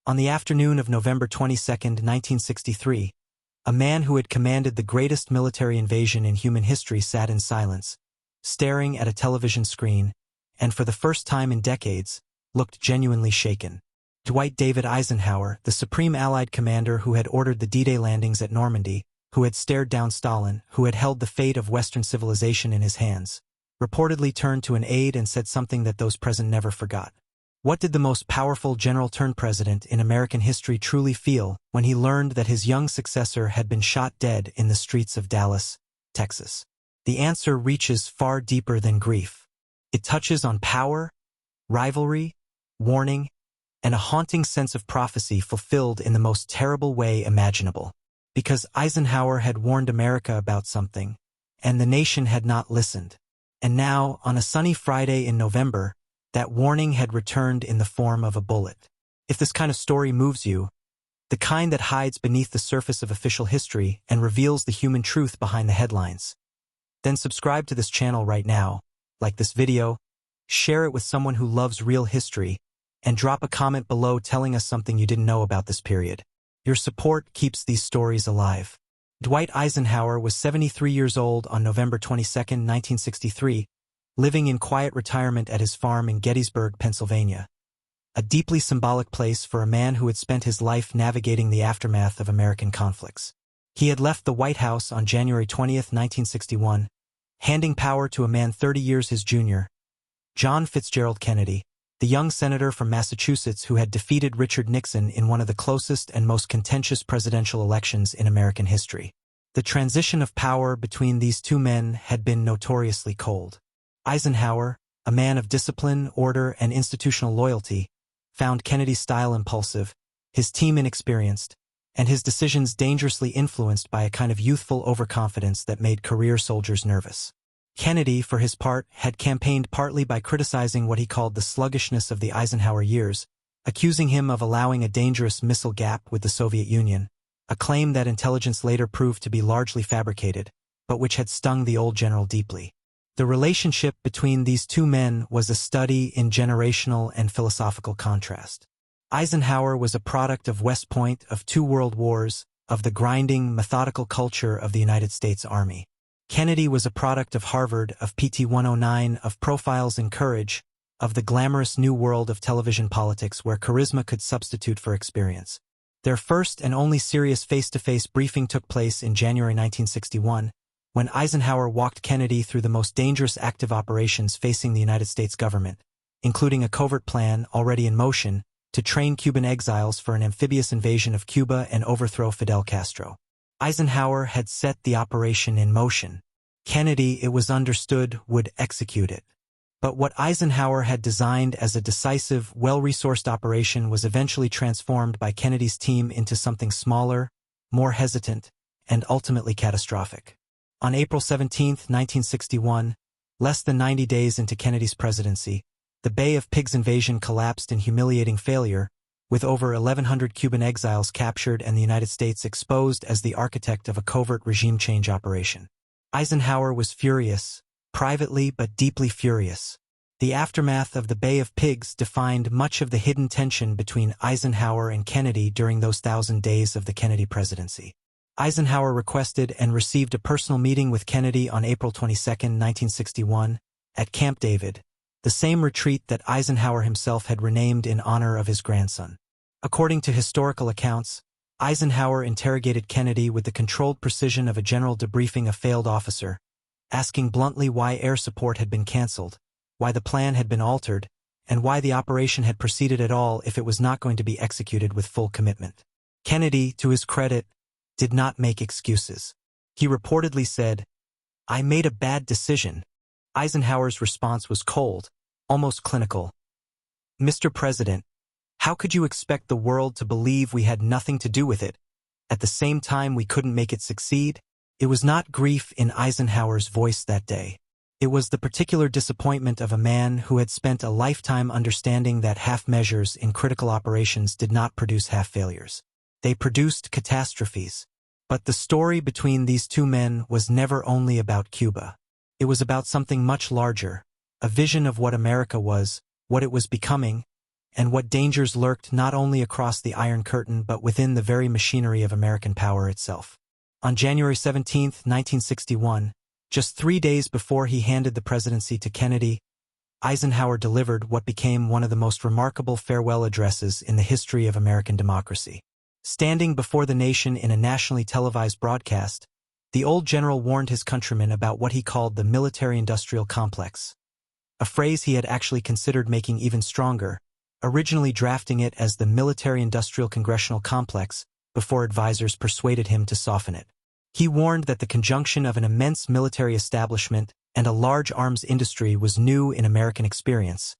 On the afternoon of November 22, 1963, a man who had commanded the greatest military invasion in human history sat in silence, staring at a television screen, and for the first time in decades, looked genuinely shaken. Dwight David Eisenhower, the Supreme Allied commander who had ordered the D-Day landings at Normandy, who had stared down Stalin, who had held the fate of Western civilization in his hands, reportedly turned to an aide and said something that those present never forgot. What did the most powerful general-turned-president in American history truly feel when he learned that his young successor had been shot dead in the streets of Dallas, Texas? The answer reaches far deeper than grief. It touches on power, rivalry, warning, and a haunting sense of prophecy fulfilled in the most terrible way imaginable. Because Eisenhower had warned America about something, and the nation had not listened. And now, on a sunny Friday in November, that warning had returned in the form of a bullet. If this kind of story moves you, the kind that hides beneath the surface of official history and reveals the human truth behind the headlines, then subscribe to this channel right now, like this video, share it with someone who loves real history, and drop a comment below telling us something you didn't know about this period. Your support keeps these stories alive. Dwight Eisenhower was 73 years old on November 22, 1963, living in quiet retirement at his farm in Gettysburg, Pennsylvania. A deeply symbolic place for a man who had spent his life navigating the aftermath of American conflicts. He had left the White House on January 20, 1961, handing power to a man 30 years his junior, John Fitzgerald Kennedy, the young senator from Massachusetts who had defeated Richard Nixon in one of the closest and most contentious presidential elections in American history. The transition of power between these two men had been notoriously cold. Eisenhower, a man of discipline, order, and institutional loyalty, found Kennedy's style impulsive, his team inexperienced, and his decisions dangerously influenced by a kind of youthful overconfidence that made career soldiers nervous. Kennedy, for his part, had campaigned partly by criticizing what he called the sluggishness of the Eisenhower years, accusing him of allowing a dangerous missile gap with the Soviet Union, a claim that intelligence later proved to be largely fabricated, but which had stung the old general deeply. The relationship between these two men was a study in generational and philosophical contrast. Eisenhower was a product of West Point, of two world wars, of the grinding, methodical culture of the United States Army. Kennedy was a product of Harvard, of PT 109, of profiles and courage, of the glamorous new world of television politics where charisma could substitute for experience. Their first and only serious face-to-face briefing took place in January 1961, when Eisenhower walked Kennedy through the most dangerous active operations facing the United States government, including a covert plan already in motion to train Cuban exiles for an amphibious invasion of Cuba and overthrow Fidel Castro. Eisenhower had set the operation in motion. Kennedy, it was understood, would execute it. But what Eisenhower had designed as a decisive, well-resourced operation was eventually transformed by Kennedy's team into something smaller, more hesitant, and ultimately catastrophic. On April 17, 1961, less than 90 days into Kennedy's presidency, the Bay of Pigs invasion collapsed in humiliating failure, with over 1,100 Cuban exiles captured and the United States exposed as the architect of a covert regime change operation. Eisenhower was furious, privately but deeply furious. The aftermath of the Bay of Pigs defined much of the hidden tension between Eisenhower and Kennedy during those 1,000 days of the Kennedy presidency. Eisenhower requested and received a personal meeting with Kennedy on April 22, 1961, at Camp David, the same retreat that Eisenhower himself had renamed in honor of his grandson. According to historical accounts, Eisenhower interrogated Kennedy with the controlled precision of a general debriefing a failed officer, asking bluntly why air support had been canceled, why the plan had been altered, and why the operation had proceeded at all if it was not going to be executed with full commitment. Kennedy, to his credit, did not make excuses. He reportedly said, "I made a bad decision." Eisenhower's response was cold, almost clinical. "Mr. President, how could you expect the world to believe we had nothing to do with it? At the same time we couldn't make it succeed?" It was not grief in Eisenhower's voice that day. It was the particular disappointment of a man who had spent a lifetime understanding that half measures in critical operations did not produce half failures. They produced catastrophes. But the story between these two men was never only about Cuba. It was about something much larger, a vision of what America was, what it was becoming, and what dangers lurked not only across the Iron Curtain but within the very machinery of American power itself. On January 17, 1961, just 3 days before he handed the presidency to Kennedy, Eisenhower delivered what became one of the most remarkable farewell addresses in the history of American democracy. Standing before the nation in a nationally televised broadcast, the old general warned his countrymen about what he called the military-industrial complex, a phrase he had actually considered making even stronger, originally drafting it as the military-industrial congressional complex before advisors persuaded him to soften it. He warned that the conjunction of an immense military establishment and a large arms industry was new in American experience,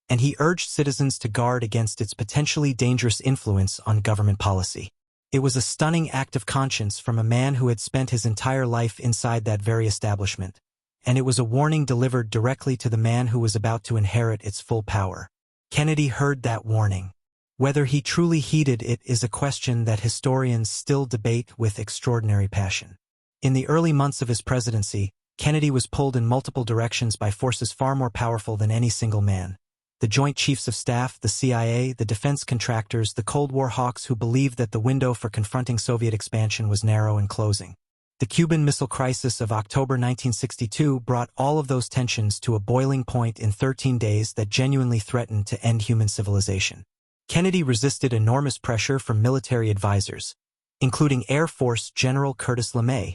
and he urged citizens to guard against its potentially dangerous influence on government policy. It was a stunning act of conscience from a man who had spent his entire life inside that very establishment, and it was a warning delivered directly to the man who was about to inherit its full power. Kennedy heard that warning. Whether he truly heeded it is a question that historians still debate with extraordinary passion. In the early months of his presidency, Kennedy was pulled in multiple directions by forces far more powerful than any single man. The Joint Chiefs of Staff, the CIA, the defense contractors, the Cold War hawks who believed that the window for confronting Soviet expansion was narrow and closing. The Cuban Missile Crisis of October 1962 brought all of those tensions to a boiling point in 13 days that genuinely threatened to end human civilization. Kennedy resisted enormous pressure from military advisors, including Air Force General Curtis LeMay,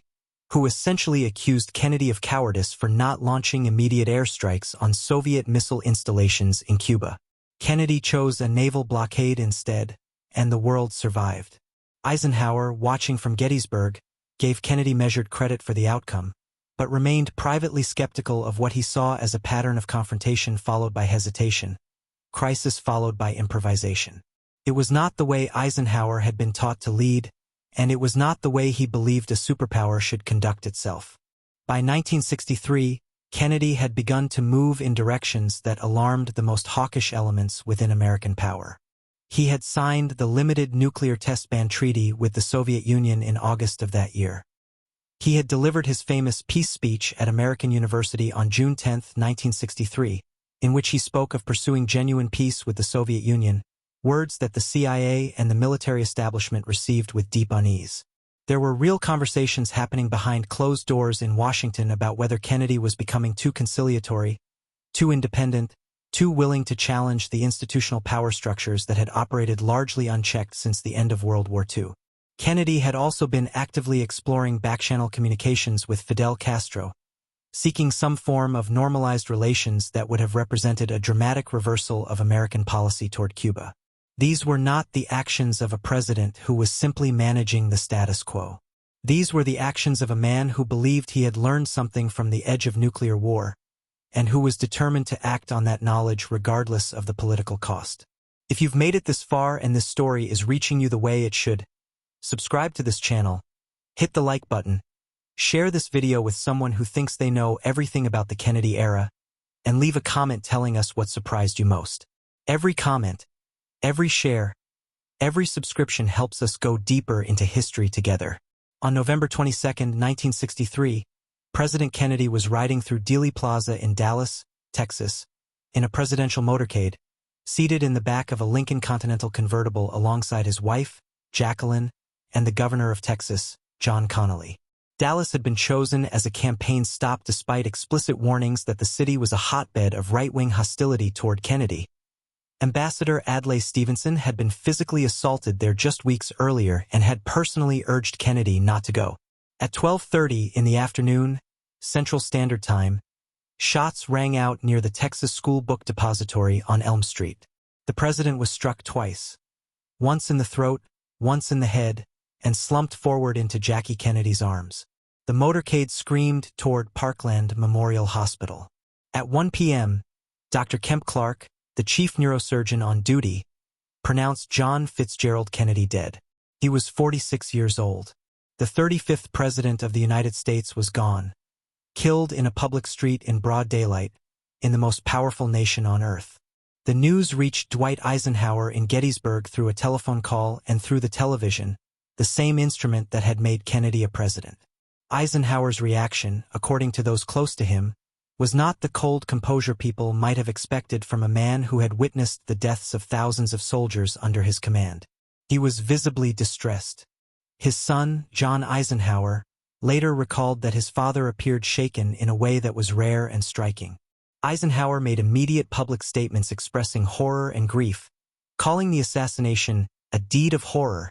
who essentially accused Kennedy of cowardice for not launching immediate airstrikes on Soviet missile installations in Cuba. Kennedy chose a naval blockade instead, and the world survived. Eisenhower, watching from Gettysburg, gave Kennedy measured credit for the outcome, but remained privately skeptical of what he saw as a pattern of confrontation followed by hesitation, crisis followed by improvisation. It was not the way Eisenhower had been taught to lead, and it was not the way he believed a superpower should conduct itself. By 1963, Kennedy had begun to move in directions that alarmed the most hawkish elements within American power. He had signed the Limited Nuclear Test Ban Treaty with the Soviet Union in August of that year. He had delivered his famous peace speech at American University on June 10, 1963, in which he spoke of pursuing genuine peace with the Soviet Union, words that the CIA and the military establishment received with deep unease. There were real conversations happening behind closed doors in Washington about whether Kennedy was becoming too conciliatory, too independent, too willing to challenge the institutional power structures that had operated largely unchecked since the end of World War II. Kennedy had also been actively exploring backchannel communications with Fidel Castro, seeking some form of normalized relations that would have represented a dramatic reversal of American policy toward Cuba. These were not the actions of a president who was simply managing the status quo. These were the actions of a man who believed he had learned something from the edge of nuclear war, and who was determined to act on that knowledge regardless of the political cost. If you've made it this far and this story is reaching you the way it should, subscribe to this channel, hit the like button, share this video with someone who thinks they know everything about the Kennedy era, and leave a comment telling us what surprised you most. Every comment, every share, every subscription helps us go deeper into history together. On November 22, 1963, President Kennedy was riding through Dealey Plaza in Dallas, Texas, in a presidential motorcade, seated in the back of a Lincoln Continental convertible alongside his wife, Jacqueline, and the governor of Texas, John Connally. Dallas had been chosen as a campaign stop despite explicit warnings that the city was a hotbed of right-wing hostility toward Kennedy. Ambassador Adlai Stevenson had been physically assaulted there just weeks earlier and had personally urged Kennedy not to go. At 12:30 in the afternoon, Central Standard Time, shots rang out near the Texas School Book Depository on Elm Street. The president was struck twice, once in the throat, once in the head, and slumped forward into Jackie Kennedy's arms. The motorcade screamed toward Parkland Memorial Hospital. At 1 p.m., Dr. Kemp Clark, the chief neurosurgeon on duty, pronounced John Fitzgerald Kennedy dead. He was 46 years old. The 35th President of the United States was gone, killed in a public street in broad daylight, in the most powerful nation on earth. The news reached Dwight Eisenhower in Gettysburg through a telephone call and through the television, the same instrument that had made Kennedy a president. Eisenhower's reaction, according to those close to him, was not the cold composure people might have expected from a man who had witnessed the deaths of thousands of soldiers under his command. He was visibly distressed. His son, John Eisenhower, later recalled that his father appeared shaken in a way that was rare and striking. Eisenhower made immediate public statements expressing horror and grief, calling the assassination a deed of horror,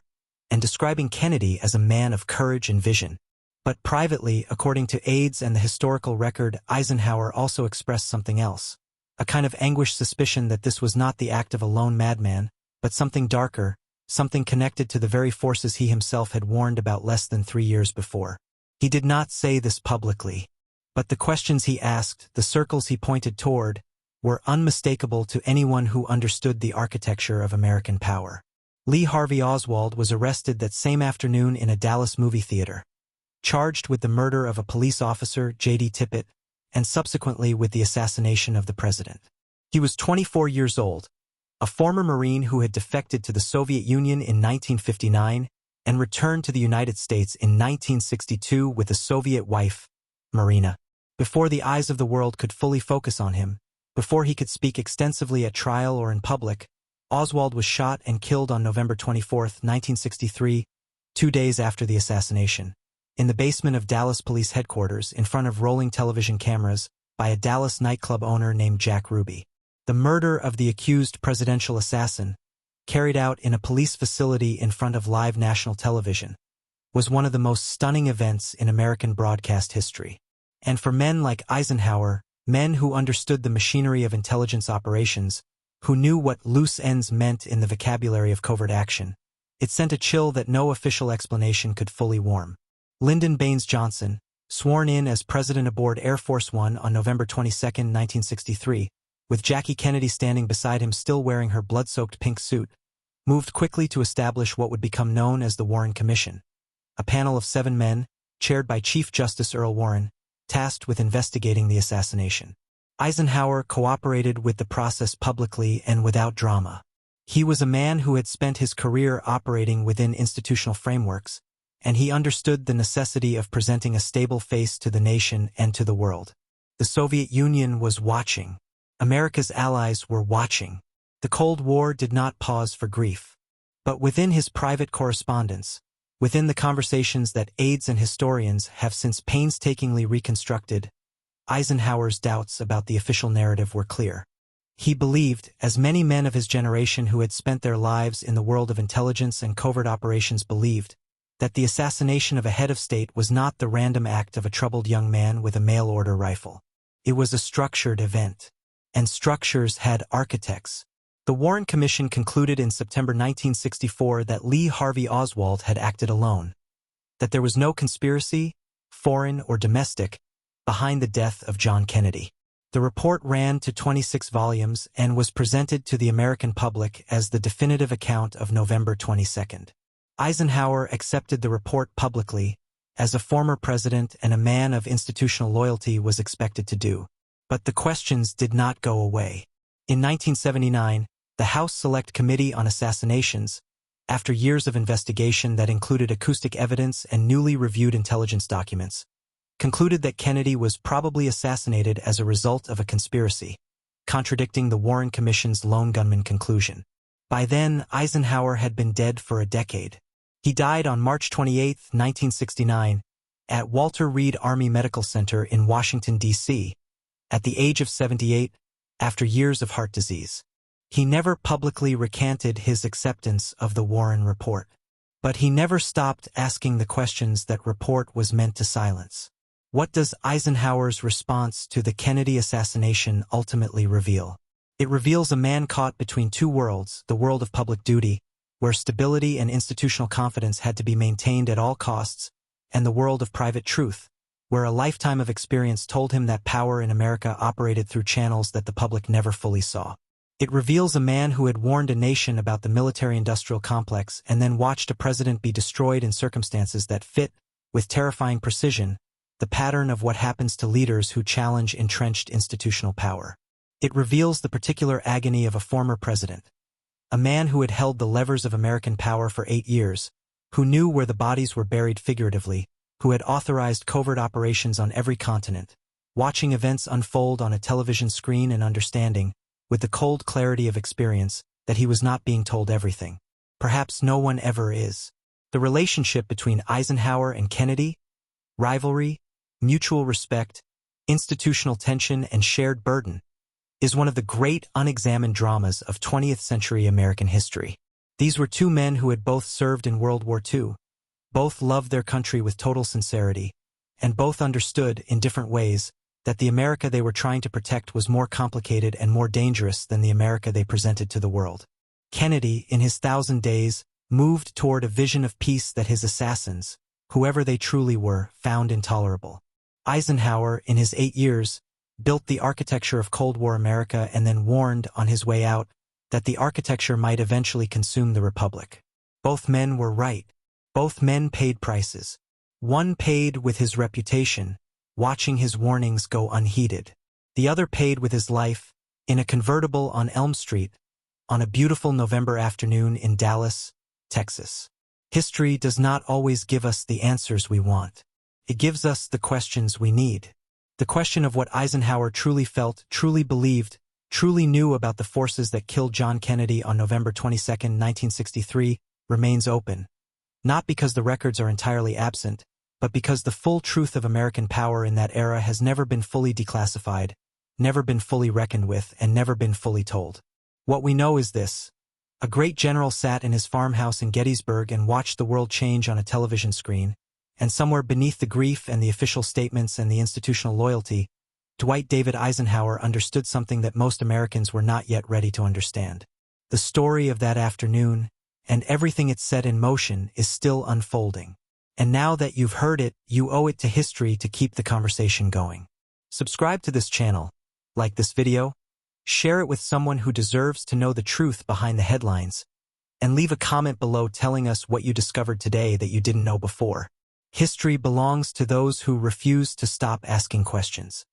and describing Kennedy as a man of courage and vision. But privately, according to aides and the historical record, Eisenhower also expressed something else, a kind of anguished suspicion that this was not the act of a lone madman, but something darker, something connected to the very forces he himself had warned about less than 3 years before. He did not say this publicly, but the questions he asked, the circles he pointed toward, were unmistakable to anyone who understood the architecture of American power. Lee Harvey Oswald was arrested that same afternoon in a Dallas movie theater, charged with the murder of a police officer, J.D. Tippit, and subsequently with the assassination of the president. He was 24 years old, a former Marine who had defected to the Soviet Union in 1959 and returned to the United States in 1962 with a Soviet wife, Marina. Before the eyes of the world could fully focus on him, before he could speak extensively at trial or in public, Oswald was shot and killed on November 24, 1963, 2 days after the assassination, in the basement of Dallas Police Headquarters in front of rolling television cameras by a Dallas nightclub owner named Jack Ruby. The murder of the accused presidential assassin, carried out in a police facility in front of live national television, was one of the most stunning events in American broadcast history. And for men like Eisenhower, men who understood the machinery of intelligence operations, who knew what loose ends meant in the vocabulary of covert action, it sent a chill that no official explanation could fully warm. Lyndon Baines Johnson, sworn in as president aboard Air Force One on November 22, 1963, with Jackie Kennedy standing beside him still wearing her blood-soaked pink suit, moved quickly to establish what would become known as the Warren Commission, a panel of 7 men, chaired by Chief Justice Earl Warren, tasked with investigating the assassination. Eisenhower cooperated with the process publicly and without drama. He was a man who had spent his career operating within institutional frameworks, and he understood the necessity of presenting a stable face to the nation and to the world. The Soviet Union was watching. America's allies were watching. The Cold War did not pause for grief. But within his private correspondence, within the conversations that aides and historians have since painstakingly reconstructed, Eisenhower's doubts about the official narrative were clear. He believed, as many men of his generation who had spent their lives in the world of intelligence and covert operations believed, that the assassination of a head of state was not the random act of a troubled young man with a mail-order rifle. It was a structured event. And structures had architects. The Warren Commission concluded in September 1964 that Lee Harvey Oswald had acted alone, that there was no conspiracy, foreign or domestic, behind the death of John Kennedy. The report ran to 26 volumes and was presented to the American public as the definitive account of November 22. Eisenhower accepted the report publicly, as a former president and a man of institutional loyalty was expected to do. But the questions did not go away. In 1979, the House Select Committee on Assassinations, after years of investigation that included acoustic evidence and newly reviewed intelligence documents, concluded that Kennedy was probably assassinated as a result of a conspiracy, contradicting the Warren Commission's lone gunman conclusion. By then, Eisenhower had been dead for a decade. He died on March 28, 1969, at Walter Reed Army Medical Center in Washington, D.C., at the age of 78, after years of heart disease. He never publicly recanted his acceptance of the Warren Report. But he never stopped asking the questions that report was meant to silence. What does Eisenhower's response to the Kennedy assassination ultimately reveal? It reveals a man caught between two worlds, the world of public duty, where stability and institutional confidence had to be maintained at all costs, and the world of private truth, where a lifetime of experience told him that power in America operated through channels that the public never fully saw. It reveals a man who had warned a nation about the military-industrial complex and then watched a president be destroyed in circumstances that fit, with terrifying precision, the pattern of what happens to leaders who challenge entrenched institutional power. It reveals the particular agony of a former president, a man who had held the levers of American power for 8 years, who knew where the bodies were buried figuratively, who had authorized covert operations on every continent, watching events unfold on a television screen and understanding, with the cold clarity of experience, that he was not being told everything. Perhaps no one ever is. The relationship between Eisenhower and Kennedy, rivalry, mutual respect, institutional tension, and shared burden, is one of the great unexamined dramas of 20th century American history. These were two men who had both served in World War II, both loved their country with total sincerity, and both understood, in different ways, that the America they were trying to protect was more complicated and more dangerous than the America they presented to the world. Kennedy, in his 1,000 days, moved toward a vision of peace that his assassins, whoever they truly were, found intolerable. Eisenhower, in his 8 years, built the architecture of Cold War America and then warned, on his way out, that the architecture might eventually consume the Republic. Both men were right. Both men paid prices. One paid with his reputation, watching his warnings go unheeded. The other paid with his life, in a convertible on Elm Street, on a beautiful November afternoon in Dallas, Texas. History does not always give us the answers we want. It gives us the questions we need. The question of what Eisenhower truly felt, truly believed, truly knew about the forces that killed John Kennedy on November 22, 1963, remains open. Not because the records are entirely absent, but because the full truth of American power in that era has never been fully declassified, never been fully reckoned with, and never been fully told. What we know is this: a great general sat in his farmhouse in Gettysburg and watched the world change on a television screen, and somewhere beneath the grief and the official statements and the institutional loyalty, Dwight David Eisenhower understood something that most Americans were not yet ready to understand. The story of that afternoon, and everything it set in motion, is still unfolding. And now that you've heard it, you owe it to history to keep the conversation going. Subscribe to this channel, like this video, share it with someone who deserves to know the truth behind the headlines, and leave a comment below telling us what you discovered today that you didn't know before. History belongs to those who refuse to stop asking questions.